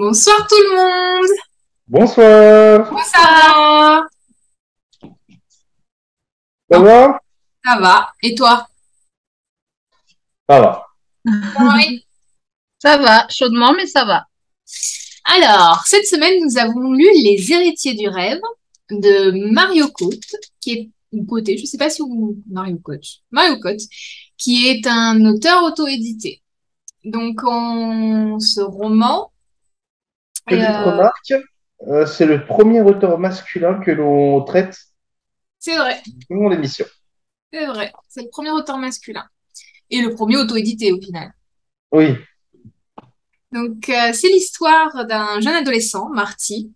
Bonsoir tout le monde. Bonsoir, Comment ça va? ça Oh, va? ça va. Et toi? Ça va. Oui. Ça va, chaudement, mais ça va. Alors, cette semaine, nous avons lu Les Héritiers du rêve de Mario Cotte, qui est ou Coté, je ne sais pas si vous Mario Cotte, qui est un auteur auto-édité. Donc, ce roman, Petite euh, remarque, c'est le premier auteur masculin que l'on traite c'est vrai, dans l'émission. c'est vrai, c'est le premier auteur masculin et le premier auto-édité au final. Oui, Donc, c'est l'histoire d'un jeune adolescent, Marty,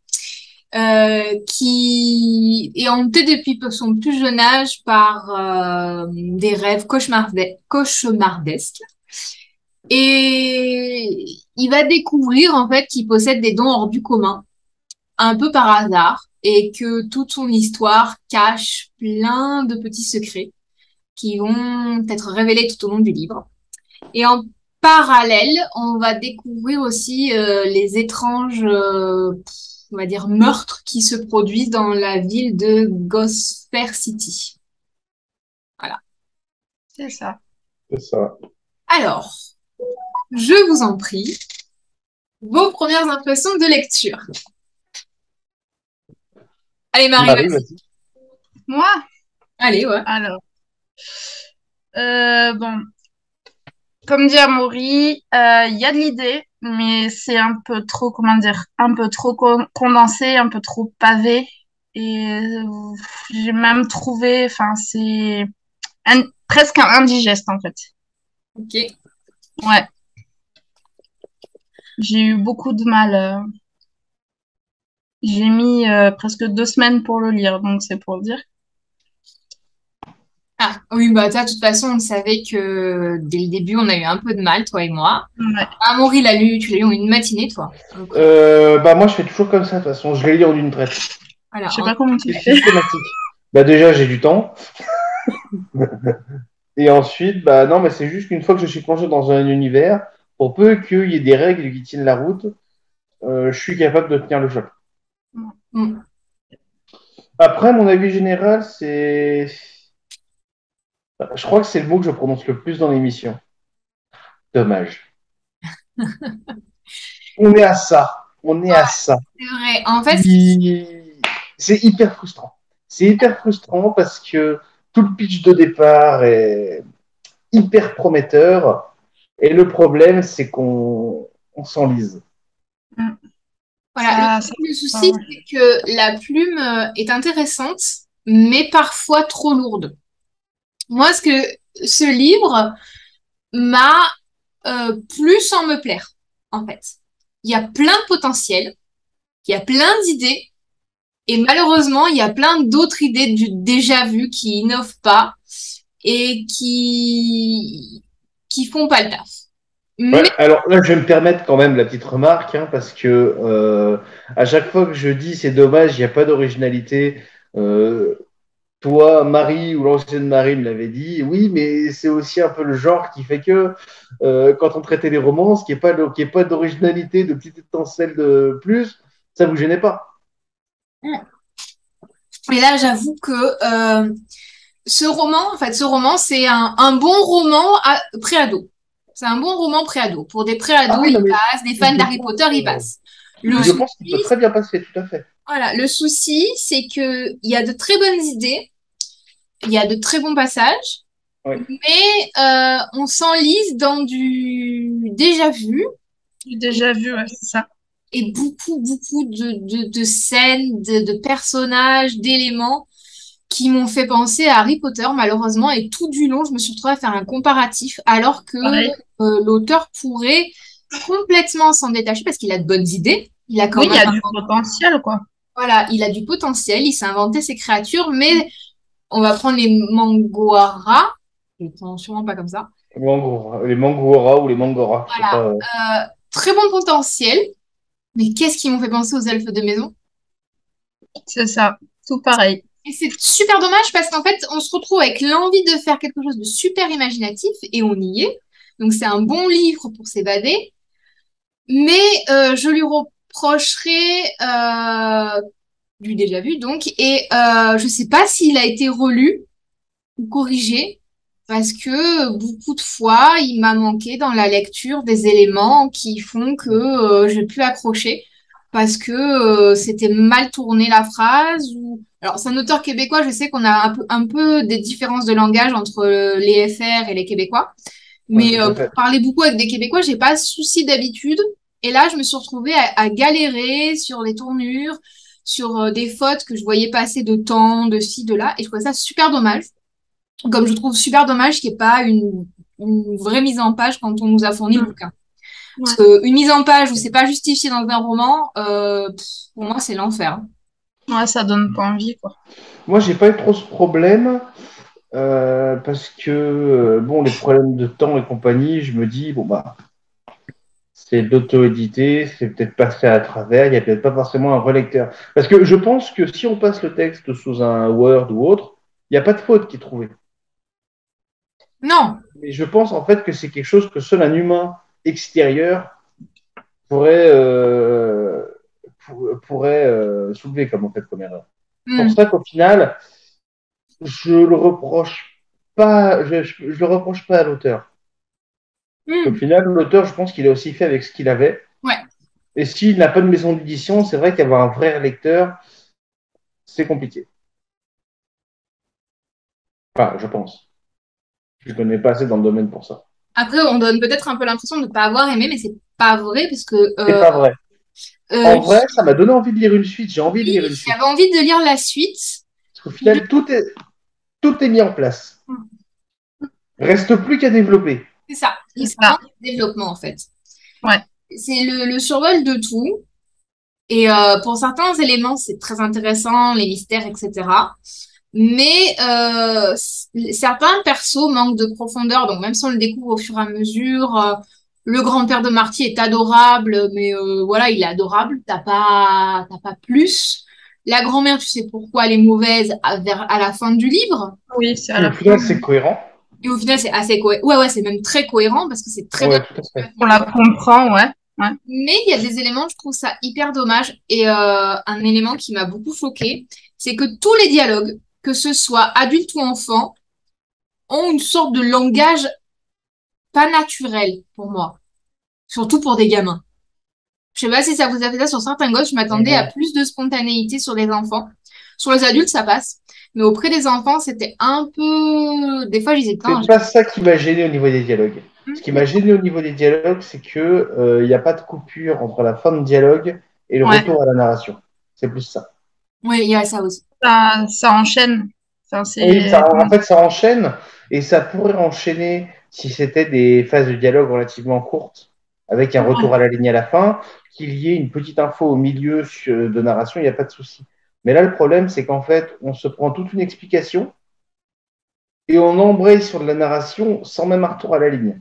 qui est hanté depuis son plus jeune âge par des rêves cauchemardesques. Et il va découvrir en fait qu'il possède des dons hors du commun, un peu par hasard, et que toute son histoire cache plein de petits secrets qui vont être révélés tout au long du livre. Et en parallèle, on va découvrir aussi les étranges, on va dire, meurtres qui se produisent dans la ville de Gosford City. Voilà. C'est ça. c'est ça. Alors, je vous en prie, vos premières impressions de lecture. Allez, Marie, Marie, vas-y. vas-y. Moi, Allez, ouais. alors, bon, comme dit Amaury, il y a de l'idée, mais c'est un peu trop, comment dire, un peu trop condensé, un peu trop pavé. Et j'ai même trouvé, enfin, c'est presque indigeste, en fait. Ok. Ouais, j'ai eu beaucoup de mal. J'ai mis presque 2 semaines pour le lire, donc c'est pour dire. Ah, oui, bah, de toute façon, on savait que dès le début, on a eu un peu de mal, toi et moi. Ouais. Amaury l'a lu, tu l'as lu en une matinée, toi. Donc, Bah moi, je fais toujours comme ça, de toute façon. Je les lis en une traite. voilà. Je sais pas comment tu C'est fais. systématique. Bah déjà, j'ai du temps. Et ensuite, bah non, mais c'est juste qu'une fois que je suis plongé dans un univers, pour peu qu'il y ait des règles qui tiennent la route, je suis capable de tenir le choc. Mm. Après, mon avis général, c'est... Je crois que c'est le mot que je prononce le plus dans l'émission. Dommage. On est à ça. On est à ça. C'est vrai. En fait, Il- C'est hyper frustrant. C'est hyper frustrant parce que tout le pitch de départ est hyper prometteur. Et le problème, c'est qu'on s'enlise. Mm. voilà, Ça, le ah souci, ouais. c'est que la plume est intéressante, mais parfois trop lourde. Moi, ce livre m'a plu sans me plaire, en fait. Il y a plein de potentiel, il y a plein d'idées, et malheureusement, il y a plein d'autres idées du déjà vu qui innovent pas et qui font pas le taf. Ouais, Mais alors là, je vais me permettre quand même la petite remarque, hein, parce que à chaque fois que je dis c'est dommage, il n'y a pas d'originalité. euh, Toi, Marie ou l'ancienne Marie me l'avait dit, oui, mais c'est aussi un peu le genre qui fait que quand on traitait les romances, qu'il n'y ait pas d'originalité, de petites étincelles de plus, ça vous gênait pas. et là, j'avoue que ce roman, c'est un bon roman pré-ado. C'est un bon roman pré-ado. Pour des Ah pré-ados, oui, non, il mais passe. Des fans je d'Harry pense, Potter, il passe. Le je Ouais. pense qu'il peut souci, très bien passer, tout à fait. voilà, le souci, c'est que il y a de très bonnes idées, il y a de très bons passages, Oui. mais on s'enlise dans du déjà vu J'ai déjà vu, ouais, c'est ça. et beaucoup de scènes, de personnages, d'éléments qui m'ont fait penser à Harry Potter, malheureusement, et tout du long, je me suis retrouvée à faire un comparatif, alors que Pareil. l'auteur pourrait complètement s'en détacher parce qu'il a de bonnes idées. Il a quand Oui, il y même, a du potentiel, quoi. voilà, il a du potentiel, il s'est inventé ses créatures, mais on va prendre les Mangoara, je ne prononce sûrement pas comme ça. Les Mangora ou les Mangora, je sais Voilà, pas. très bon potentiel, mais qu'est-ce qui m'ont fait penser aux elfes de maison? C'est ça. Tout pareil. Et c'est super dommage parce qu'en fait, on se retrouve avec l'envie de faire quelque chose de super imaginatif et on y est. Donc c'est un bon livre pour s'évader, mais je lui reprocherais du déjà vu, donc, et je sais pas s'il a été relu ou corrigé, parce que beaucoup de fois, il m'a manqué dans la lecture des éléments qui font que j'ai pu accrocher, parce que c'était mal tourné la phrase. Ou... Alors, c'est un auteur québécois, je sais qu'on a un peu des différences de langage entre les FR et les Québécois, Ouais, mais tout à pour fait. parler beaucoup avec des Québécois, j'ai pas ce souci d'habitude. Et là, je me suis retrouvée à galérer sur les tournures, sur des fautes que je voyais passer de temps, de ci, de là, et je trouvais ça super dommage. Comme je trouve super dommage qu'il n'y ait pas une vraie mise en page quand on nous a fourni le Mm. bouquin. Parce Ouais. qu'une mise en page où c'est pas justifié dans un roman, pour moi, c'est l'enfer. Ouais, ça donne pas envie, quoi. Moi, j'ai pas eu trop ce problème parce que, bon, les problèmes de temps et compagnie, je me dis, bon, bah, c'est de l'auto-édité, c'est peut-être passé à travers, il n'y a peut-être pas forcément un relecteur. Parce que je pense que si on passe le texte sous un Word ou autre, il n'y a pas de faute qui est trouvée. Non. Mais je pense en fait que c'est quelque chose que seul un humain extérieur pourrait, pourrait soulever comme, en fait, comme erreur. C'est pour Hmm. ça qu'au final, je le reproche pas, je le reproche pas à l'auteur. Au Hmm. final, l'auteur, je pense qu'il a aussi fait avec ce qu'il avait. Ouais. Et s'il n'a pas de maison d'édition, c'est vrai qu'avoir un vrai lecteur, c'est compliqué. Enfin, je pense. Je ne connais pas assez dans le domaine pour ça. Après, on donne peut-être un peu l'impression de ne pas avoir aimé, mais c'est pas vrai, parce que C'est pas vrai. En vrai, euh, ça m'a donné envie de lire une suite. J'ai envie de oui, lire une suite. j'avais envie de lire la suite. Parce qu'au final, tout est mis en place. Reste plus qu'à développer. C'est ça. C'est Il faut ça. attendre le développement, en fait. Ouais. C'est le survol de tout. Et pour certains éléments, c'est très intéressant, les mystères, etc. Mais certains persos manquent de profondeur, donc même si on le découvre au fur et à mesure, le grand-père de Marty est adorable, mais voilà, il est adorable, t'as pas plus. La grand-mère, tu sais pourquoi elle est mauvaise à la fin du livre. Oui, c'est à Puis la au final, fin. c'est cohérent. Et au final, c'est assez cohérent. Ouais, ouais, c'est même très cohérent parce que c'est très bien Ouais, tout à construit à fait. ce On la niveau-là. comprend, ouais. Ouais. Mais il y a des éléments, je trouve ça hyper dommage. Et un élément qui m'a beaucoup choqué, c'est que tous les dialogues, que ce soit adulte ou enfant, ont une sorte de langage pas naturel pour moi. Surtout pour des gamins. Je sais pas si ça vous a fait ça sur certains gosses, je m'attendais à Mhm. plus de spontanéité sur les enfants. Sur les adultes, ça passe. Mais auprès des enfants, c'était un peu... Des fois, je disais, putain, C'est pas ça qui m'a gêné au niveau des dialogues. Ce qui m'a j'ai- gêné au niveau des dialogues, c'est que il n'y a pas de coupure entre la fin de dialogue et le Ouais. retour à la narration. C'est plus ça. oui, il y a ça aussi. Ça enchaîne. Enfin, Oui, c'est... en fait, ça enchaîne et ça pourrait enchaîner si c'était des phases de dialogue relativement courtes, avec un retour Ouais. à la ligne à la fin, qu'il y ait une petite info au milieu de narration, il n'y a pas de souci. Mais là, le problème, c'est qu'en fait, on se prend toute une explication et on embraye sur de la narration sans même un retour à la ligne.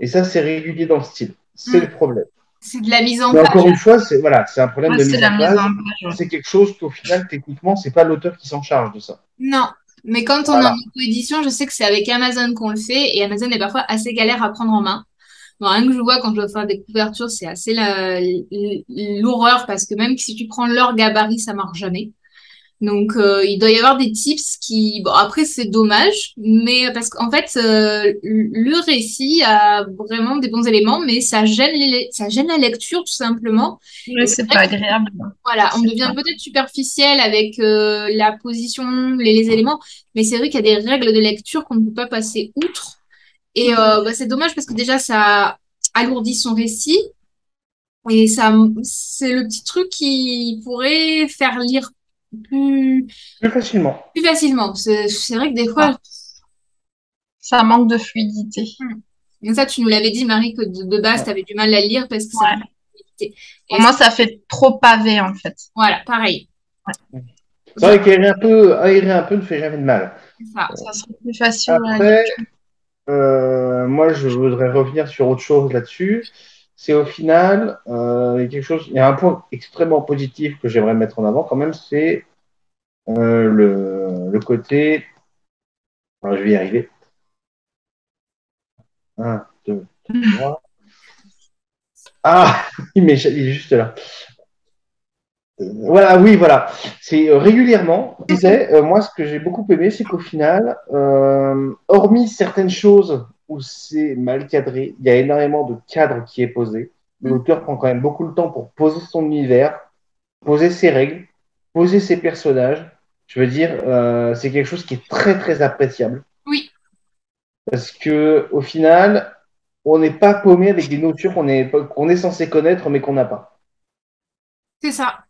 Et ça, c'est régulier dans le style. C'est Hmm. le problème. C'est de la mise en Mais page. encore une fois, c'est voilà, c'est un problème Ouais, de c'est mise la en mise en page. page, ouais. C'est quelque chose qu'au final, techniquement, c'est pas l'auteur qui s'en charge de ça. Non, mais quand on est en Voilà. auto-édition, je sais que c'est avec Amazon qu'on le fait et Amazon est parfois assez galère à prendre en main. Bon, rien que je vois quand je dois faire des couvertures, c'est assez l'horreur parce que même si tu prends leur gabarit, ça marche jamais. Donc, il doit y avoir des tips qui... Bon, après, c'est dommage, mais parce qu'en fait, le récit a vraiment des bons éléments, mais ça gêne la lecture tout simplement. Ouais, Et c'est c'est vrai pas que agréable. voilà, on C'est devient ça. peut-être superficiel avec la position, les éléments, mais c'est vrai qu'il y a des règles de lecture qu'on ne peut pas passer outre. Et bah, c'est dommage parce que déjà, ça alourdit son récit et ça, c'est le petit truc qui pourrait faire lire plus, Plus facilement. plus facilement. C'est vrai que des fois, Ah, ça manque de fluidité. mais ça, tu nous l'avais dit, Marie, que de base, tu Ouais. avais du mal à le lire parce que ça manque Ouais. de fluidité. Pour Et moi, ça fait trop pavé, en fait. voilà, pareil. C'est vrai aérer un peu ne fait jamais de mal. C'est ça. Ça serait plus facile à lire. Après, moi, je voudrais revenir sur autre chose là-dessus. C'est au final, il y a un point extrêmement positif que j'aimerais mettre en avant quand même, c'est le côté, alors, je vais y arriver. Un, deux, trois. Ah, mais il est juste là. Voilà, oui, voilà. C'est régulièrement, je disais, moi, ce que j'ai beaucoup aimé, c'est qu'au final, hormis certaines choses où c'est mal cadré, il y a énormément de cadre qui est posé. L'auteur prend quand même beaucoup de temps pour poser son univers, poser ses règles, poser ses personnages. Je veux dire, c'est quelque chose qui est très, très appréciable. Oui, Parce que au final, on n'est pas paumé avec des notions qu'on est censé connaître, mais qu'on n'a pas. c'est ça.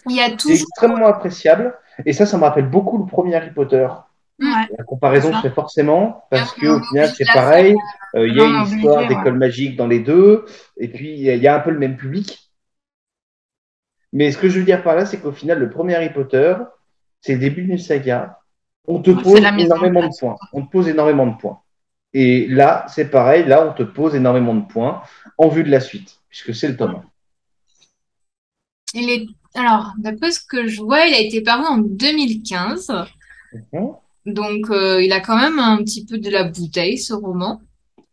Il y a C'est toujours. extrêmement appréciable. Et ça me rappelle beaucoup le premier Harry Potter. Hmm, Ouais, La c'est comparaison se ça. fait forcément et parce on qu'au est final, obligé de c'est la faire. pareil. Il y a une Non, histoire obligé, ouais. d'école magique dans les deux. Et puis, il y a un peu le même public. Mais ce que je veux dire par là, c'est qu'au final, le premier Harry Potter, c'est le début d'une saga. On te Ouais, c'est la pose mise en énormément de place. points. On te pose énormément de points. Et là, c'est pareil. Là, on te pose énormément de points en vue de la suite, puisque c'est le tome 1. Il est... Alors, d'après ce que je vois, il a été paru en 2015. Mhm. Donc, il a quand même un petit peu de la bouteille, ce roman.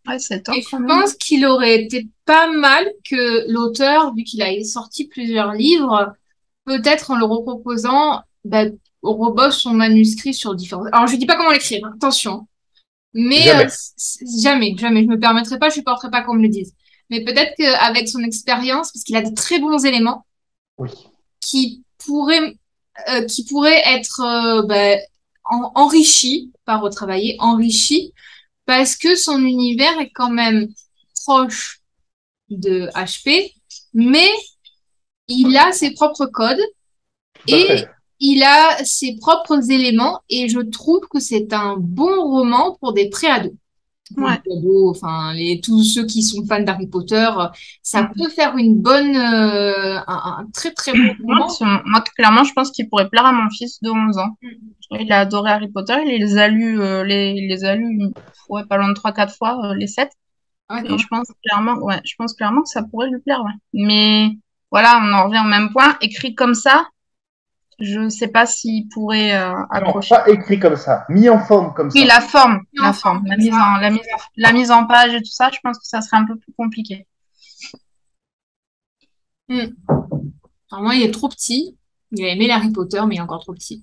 Ouais, c'est Et top je quand même. pense qu'il aurait été pas mal que l'auteur, vu qu'il a sorti plusieurs livres, peut-être en le reproposant, bah, rebosse son manuscrit sur différents... Alors, je dis pas comment l'écrire, hein, attention. Mais Jamais. jamais, jamais, je me permettrai pas, je supporterai pas qu'on me le dise. Mais peut-être qu'avec son expérience, parce qu'il a de très bons éléments, Oui. qui pourraient être enrichis, pas retravaillés, enrichis, parce que son univers est quand même proche de HP, mais il a ses propres codes Tout à et fait. il a ses propres éléments, et je trouve que c'est un bon roman pour des pré-ados. Pour les Ouais. ados, enfin, tous ceux qui sont fans d'Harry Potter, ça Mm. peut faire une bonne, un très très bon roman. Moi, clairement, je pense qu'il pourrait plaire à mon fils de 11 ans. Il a adoré Harry Potter, il les a lus, il les a lus ouais, pas loin de 3-4 fois, les 7. Ouais, quand Et même. je pense clairement que ça pourrait lui plaire, ouais. Mais voilà, on en revient au même point. Écrit comme ça, je ne sais pas s'il pourrait Non, accrocher. pas écrit comme ça, mis en forme comme Oui, ça. En forme, comme ça. la mise en page et tout ça, je pense que ça serait un peu plus compliqué. Hmm. Alors moi, il est trop petit. Il a aimé Harry Potter, mais il est encore trop petit.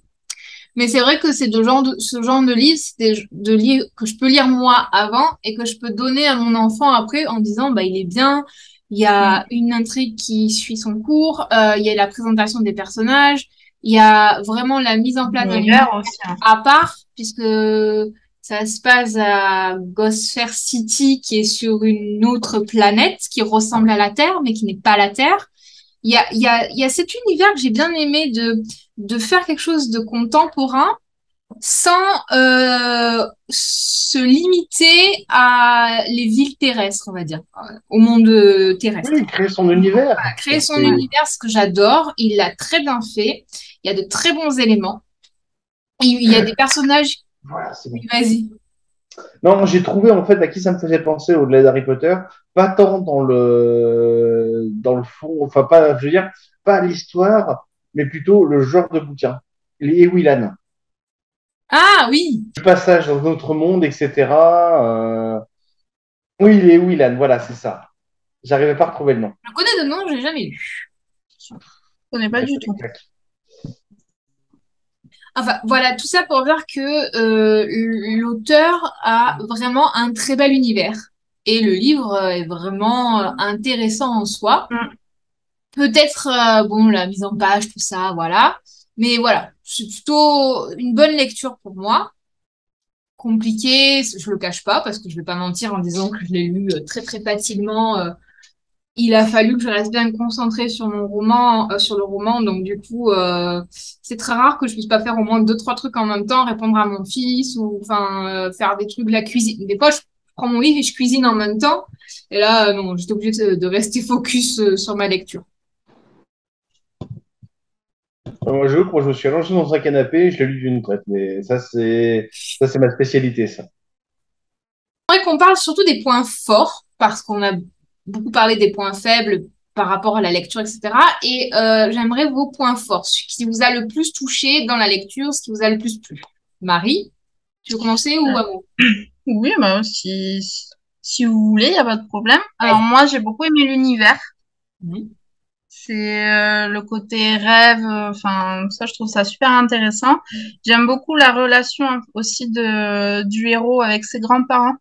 Mais c'est vrai que c'est ce genre de livre, c'est de livres que je peux lire moi avant et que je peux donner à mon enfant après en disant, bah, il est bien. Il y Mm. a une intrigue qui suit son cours. Il y a la présentation des personnages. Il y a vraiment la mise en place d'un univers L'univers aussi, hein. à part, puisque ça se passe à Gosford City, qui est sur une autre planète qui ressemble à la Terre, mais qui n'est pas la Terre. Il y a cet univers que j'ai bien aimé de faire quelque chose de contemporain sans se limiter à les villes terrestres, on va dire, au monde terrestre. Oui, créer son univers. Voilà, créer son Ouais. univers, ce que j'adore, il l'a très bien fait. Il y a de très bons éléments. Il y a des personnages. Voilà, c'est bon. Vas-y. Non, j'ai trouvé en fait à qui ça me faisait penser au-delà d'Harry Potter, pas tant dans le fond, enfin pas, je veux dire, pas l'histoire, mais plutôt le genre de bouquin, les Ewilan. Ah oui, Le passage dans notre monde, etc. Oui, les Ewilan, voilà, c'est ça. J'arrivais pas à retrouver le nom. je connais de nom, je l'ai jamais lu. Je connais pas Mais du c'est tout. exact. Enfin, voilà, tout ça pour dire que l'auteur a vraiment un très bel univers. Et le livre est vraiment intéressant en soi. Mm. Peut-être, bon, la mise en page, tout ça, voilà. Mais voilà, c'est plutôt une bonne lecture pour moi. Compliqué, je le cache pas, parce que je vais pas mentir en disant que je l'ai lu très très facilement. Il a fallu que je reste bien concentrée sur mon roman, sur le roman. Donc du coup, c'est très rare que je puisse pas faire au moins deux, trois trucs en même temps, répondre à mon fils ou enfin faire des trucs de la cuisine. Des fois, je prends mon livre et je cuisine en même temps. Et là, non, j'étais obligée de rester focus sur ma lecture. Moi, je quand je me suis allongé dans un canapé, je l'ai lu d'une traite, mais ça c'est ma spécialité, ça. J'aimerais qu'on parle surtout des points forts, parce qu'on a beaucoup parlé des points faibles par rapport à la lecture, etc. Et j'aimerais vos points forts, ce qui vous a le plus touché dans la lecture, ce qui vous a le plus plu. Marie, tu veux commencer ou Euh, Amou? Oui, bah, si. Si vous voulez, il n'y a pas de problème. Alors Ouais. moi, j'ai beaucoup aimé l'univers. Mhm. C'est le côté rêve. Enfin, ça, je trouve ça super intéressant. J'aime beaucoup la relation aussi du héros avec ses grands-parents.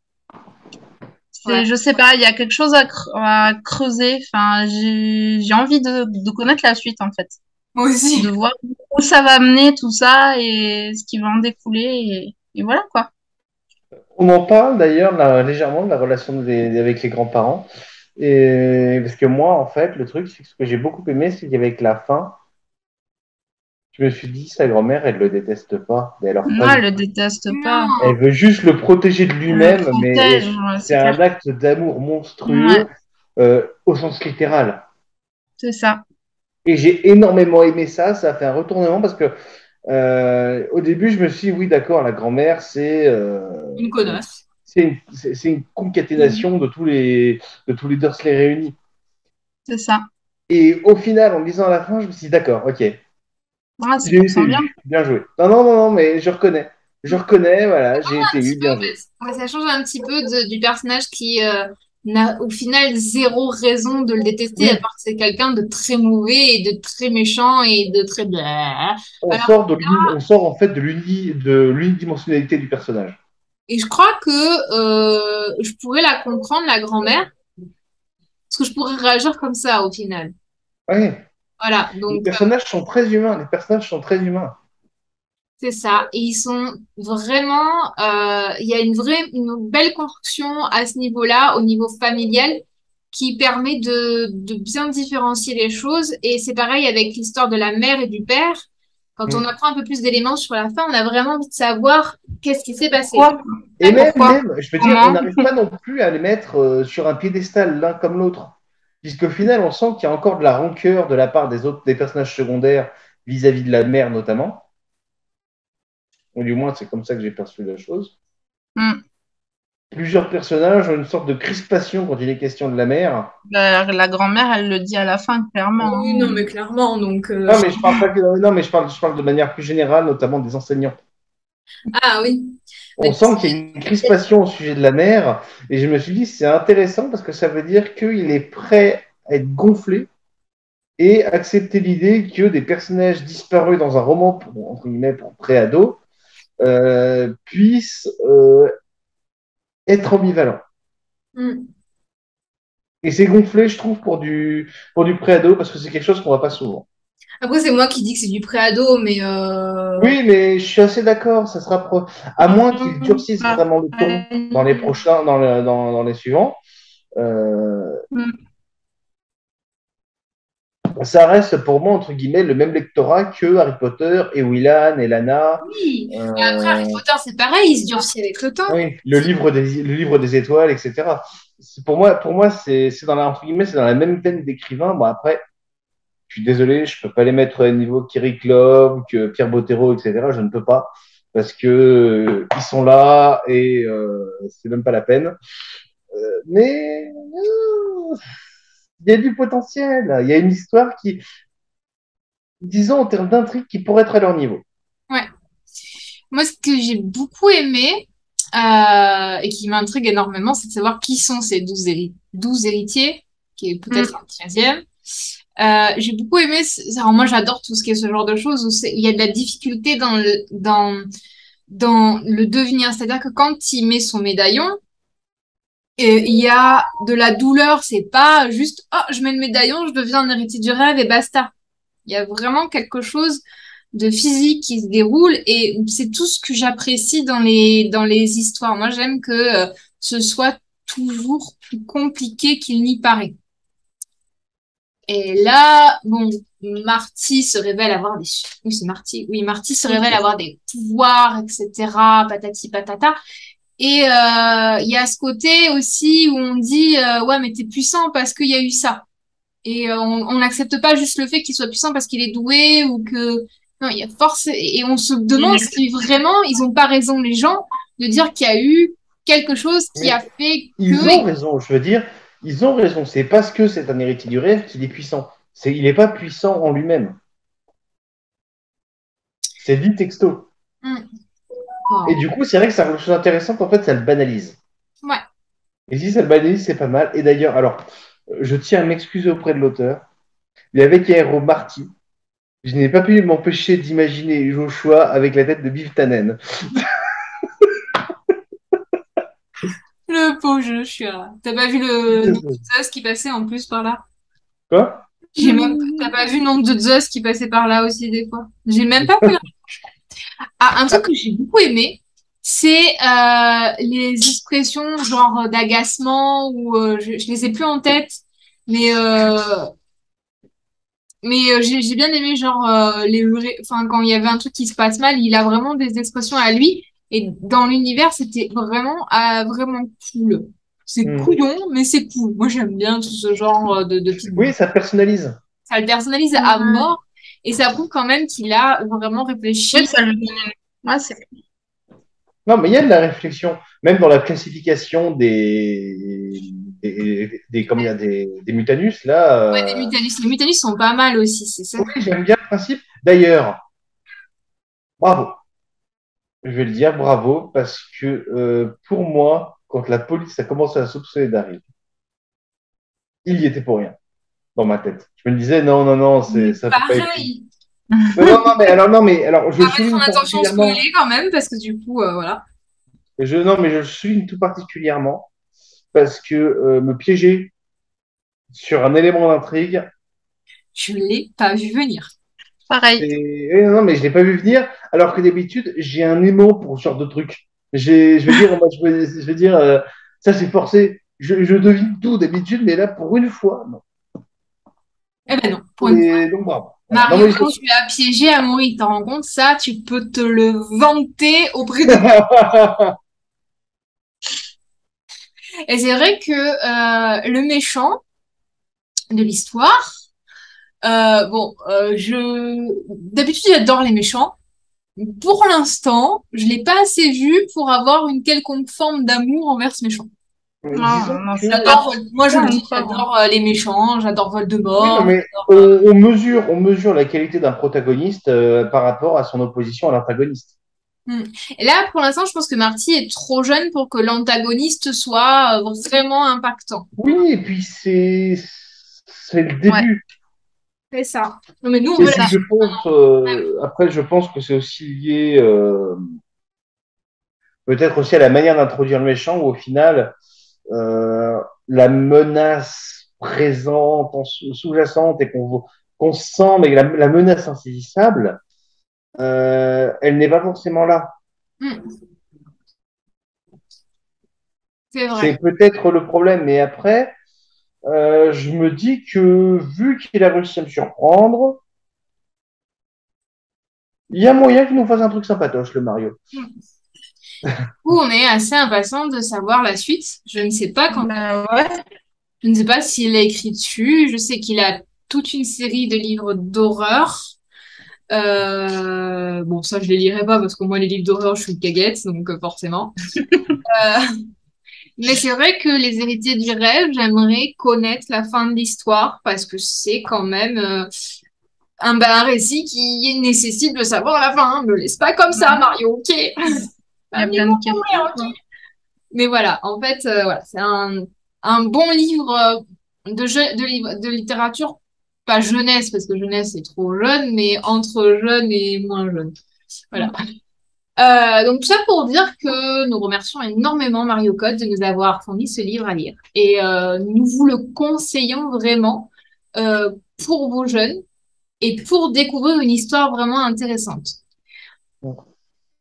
Ouais. Je sais pas, il y a quelque chose à creuser. Enfin, j'ai envie de connaître la suite, en fait. Moi aussi. De voir où ça va mener tout ça et ce qui va en découler. Et voilà, quoi. On en parle d'ailleurs légèrement de la relation avec les grands-parents. Et parce que moi, en fait, le truc, c'est que ce que j'ai beaucoup aimé, c'est qu'avec la fin, je me suis dit, sa grand-mère, elle le déteste pas. Mais alors, pas Moi, du elle le tout. déteste pas. Elle Non. veut juste le protéger de Elle le lui-même, mais protège, ouais, c'est c'est un clair. acte d'amour monstrueux Ouais, au sens littéral. c'est ça. Et j'ai énormément aimé ça. Ça a fait un retournement parce que au début, je me suis dit, oui, d'accord, la grand-mère, Une connasse. c'est une concaténation de tous les Dursley réunis. C'est ça. Et au final, en lisant à la fin, je me suis dit, d'accord, ok, Ouais, c'est j'ai pour été son bien. eu, bien joué. Non, non, non, non, mais je reconnais. Je reconnais, voilà, j'ai été Un eu, petit peu, bien joué. ouais, ça change un petit peu du personnage qui n'a au final zéro raison de le détester, à Oui, part que c'est quelqu'un de très mauvais et de très méchant et de très blah. Alors, on sort en fait de l'unidimensionnalité du personnage. et je crois que je pourrais la comprendre, la grand-mère, parce que je pourrais réagir comme ça au final. Oui, Voilà, les donc personnages sont très humains. Les personnages sont très humains. c'est ça. Et ils sont vraiment, il y a une belle construction à ce niveau-là, au niveau familial, qui permet de bien différencier les choses. Et c'est pareil avec l'histoire de la mère et du père. Quand on Mm. apprend un peu plus d'éléments sur la fin, on a vraiment envie de savoir qu'est-ce qui s'est passé. Pourquoi? Et Pourquoi? je veux dire, on Comment? n'arrive pas non plus à les mettre sur un piédestal l'un comme l'autre. Puisqu'au final, on sent qu'il y a encore de la rancœur de la part des personnages secondaires vis-à-vis de la mère notamment. Ou du moins, c'est comme ça que j'ai perçu la chose. Hmm. Plusieurs personnages ont une sorte de crispation quand il est question de la mère. La grand-mère, elle le dit à la fin, clairement. Oui, non, mais clairement, donc... Non, mais je parle pas que, non, mais je parle de manière plus générale, notamment des enseignants. Ah oui. On Mais sent qu'il y a une crispation au sujet de la mère, et je me suis dit, c'est intéressant parce que ça veut dire qu'il est prêt à être gonflé et accepter l'idée que des personnages disparus dans un roman, entre guillemets, pour pré-ado, puissent être ambivalents. hmm. Et c'est gonflé, je trouve, pour du pré-ado, parce que c'est quelque chose qu'on voit pas souvent. Après, c'est moi qui dis que c'est du pré-ado, mais... Oui, mais je suis assez d'accord, ça sera à moins qu'ils durcissent vraiment le ton dans les prochains, dans les suivants. Euh, Ça reste pour moi, entre guillemets, le même lectorat que Harry Potter et Willan et Lana. Oui. Et après, Harry Euh, Potter, c'est pareil, il se durcit avec le temps. oui, le livre des étoiles, etc. Pour moi c'est dans la, entre guillemets, c'est dans la même veine d'écrivain. Bon, après, je suis désolé, je peux pas les mettre au niveau Kirill Klopp, que Pierre Bottero, etc. Je ne peux pas. Parce que ils sont là et c'est même pas la peine. Mais il y a du potentiel. Il y a une histoire qui, disons, en termes d'intrigue, qui pourrait être à leur niveau. Ouais. Moi, ce que j'ai beaucoup aimé et qui m'intrigue énormément, c'est de savoir qui sont ces 12 héritiers, qui est peut-être un 13e. J'ai beaucoup aimé, alors moi j'adore tout ce qui est ce genre de choses où il y a de la difficulté dans le devenir. C'est-à-dire que quand il met son médaillon, il y a de la douleur. C'est pas juste, oh, je mets le médaillon, je deviens un héritier du rêve et basta. Il y a vraiment quelque chose de physique qui se déroule et c'est tout ce que j'apprécie dans les histoires. Moi, j'aime que ce soit toujours plus compliqué qu'il n'y paraît. Et là, bon, Marty se révèle avoir des... Oui, c'est Marty. Oui, Marty se révèle avoir des pouvoirs, etc. Patati patata. Et il y a ce côté aussi où on dit, ouais, mais t'es puissant parce qu'il y a eu ça. Et on n'accepte pas juste le fait qu'il soit puissant parce qu'il est doué ou que... Non, il y a force... Et on se demande si vraiment ils ont pas raison, les gens, de dire qu'il y a eu quelque chose qui a Mais fait que... ils ont raison, je veux dire, ils ont raison. C'est parce que c'est un héritier du rêve qu'il est puissant. Il n'est pas puissant en lui-même. C'est dit texto. Hmm. Et Oh. du coup, c'est vrai que ça rend les choses intéressantes, en fait, ça le banalise. Ouais. Et si Albani, c'est pas mal. Et d'ailleurs, alors, je tiens à m'excuser auprès de l'auteur. Il y avait Kairo Marty. Je n'ai pas pu m'empêcher d'imaginer Joshua avec la tête de Biff Tannen. Le pauvre jeu, je suis là. T'as pas vu le nombre de Zeus qui passait en plus par là? Quoi? T'as pas vu le nombre de Zeus qui passait par là aussi des fois? J'ai même pas vu. Ah, un truc que j'ai beaucoup aimé, c'est les expressions genre d'agacement ou je les ai plus en tête, mais j'ai bien aimé genre enfin quand il y avait un truc qui se passe mal, il a vraiment des expressions à lui et dans l'univers c'était vraiment vraiment cool. C'est Hmm. couillon, mais c'est cool. Moi j'aime bien tout ce genre de petites. Oui, ça personnalise. Ça le personnalise à Ouais. mort et ça prouve quand même qu'il a vraiment Oui, réfléchi. ça lui donne une... Ouais, c'est... Non, mais il y a de la réflexion, même dans la classification comment dire, des mutanus, Ouais, des là. Mutanus. Les Mutanus sont pas mal aussi, c'est ça. Oui, j'aime bien le principe. D'ailleurs, bravo. Je vais le dire, bravo, parce que pour moi, quand la police a commencé à soupçonner Daryl, il y était pour rien, dans ma tête. Je me disais, non, non, non, ça peut pas être lui. Pareil. Non, non, mais alors, je On le va mettre souligne en attention particulièrement. spoiler quand même, parce que du coup, voilà. Non, mais je le souligne tout particulièrement parce que me piéger sur un élément d'intrigue, Je l'ai pas vu venir. Pareil. non, mais je l'ai pas vu venir, alors que d'habitude, j'ai un aimant pour ce genre de truc. Je vais dire, moi, je vais dire, ça c'est forcé. Je devine tout d'habitude, mais là, pour une fois, non. Eh ben non, pour une fois. Et donc, bravo. Voilà. Non, Mario, mais tu as piégé Amaury, t'en rends compte? Ça, tu peux te le vanter auprès de... Et c'est vrai que le méchant de l'histoire, d'habitude, j'adore les méchants. Pour l'instant, je l'ai pas assez vu pour avoir une quelconque forme d'amour envers ce méchant. Non, disons non, c'est pas J'adore, moi je pas le dis, encore. j'adore les méchants, j'adore oui, non, Voldemort. mais on mesure la qualité d'un protagoniste par rapport à son opposition à l'antagoniste. Hmm. Et là, pour l'instant, je pense que Marty est trop jeune pour que l'antagoniste soit vraiment impactant. Oui, et puis c'est le Ouais, début. C'est ça. Non, mais nous, on Et veut c'est puis ça. je pense, après, je pense que c'est aussi lié peut-être aussi à la manière d'introduire le méchant, où au final, la menace présente, sous-jacente, et qu'on sent, mais la menace insaisissable, elle n'est pas forcément là. Hmm, c'est vrai. C'est peut-être le problème, mais après, je me dis que vu qu'il a réussi à me surprendre, il y a moyen qu'il nous fasse un truc sympatoche, le Mario. Hmm. Du coup, on est assez impatient de savoir la suite. Je ne sais pas quand, Bah ouais. je ne sais pas s'il a écrit dessus. Je sais qu'il a toute une série de livres d'horreur. Bon, ça, je les lirai pas parce que moi, les livres d'horreur, je suis une caguette, donc forcément. Euh, Mais c'est vrai que les héritiers du rêve, j'aimerais connaître la fin de l'histoire parce que c'est quand même un récit qui nécessite de savoir la fin. Hein. Me laisse pas comme ça, Mario, ok? Il y a Amenez plein mon de questions, ok? quoi. Mais voilà, en fait, voilà, c'est un bon livre de littérature, pas jeunesse parce que jeunesse c'est trop jeune, mais entre jeune et moins jeune. Voilà. Mm. Donc tout ça pour dire que nous remercions énormément Mario Code de nous avoir fourni ce livre à lire. Et nous vous le conseillons vraiment pour vos jeunes et pour découvrir une histoire vraiment intéressante.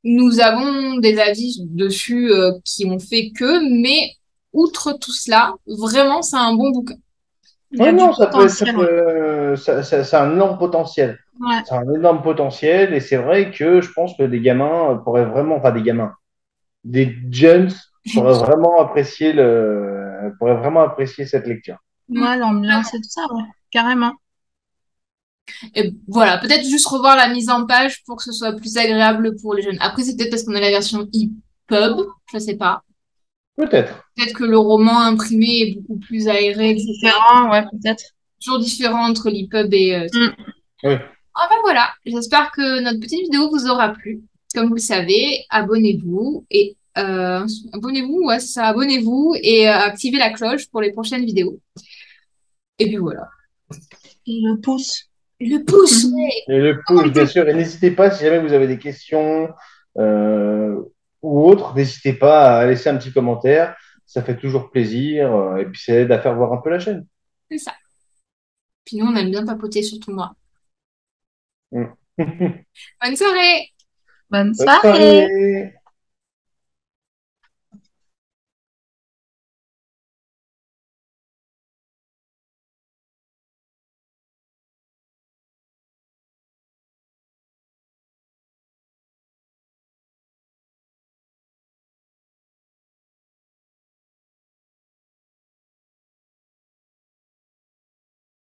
Nous avons des avis dessus qui ont fait que, mais outre tout cela, vraiment c'est un bon bouquin. Il y Oui, a du non, potentiel, ouais. ça a un énorme potentiel. Ouais. C'est un énorme potentiel et c'est vrai que je pense que des gamins pourraient vraiment, enfin des gamins, des jeunes pourraient vraiment apprécier cette lecture. Mm, Ouais, l'ambiance et tout ça, ouais. Carrément. Et voilà, peut-être juste revoir la mise en page pour que ce soit plus agréable pour les jeunes. Après, c'est peut-être parce qu'on a la version e-pub, je sais pas. Peut-être. Peut-être que le roman imprimé est beaucoup plus aéré, etc. Différent, ouais, peut-être. Toujours différent entre l'e-pub et... Mm. Oui. Enfin voilà, j'espère que notre petite vidéo vous aura plu. Comme vous le savez, abonnez-vous et Abonnez-vous, ouais, c'est ça, abonnez-vous et activez la cloche pour les prochaines vidéos. Et puis voilà. Et le pouce. Le pouce, ouais. Et le pouce, bien sûr. Et n'hésitez pas, si jamais vous avez des questions euh, ou autres, n'hésitez pas à laisser un petit commentaire. Ça fait toujours plaisir. Et puis, ça aide à faire voir un peu la chaîne. C'est ça. Puis nous, on aime bien papoter, surtout moi. Mm. Bonne soirée! Bonne Bonne soirée! soirée!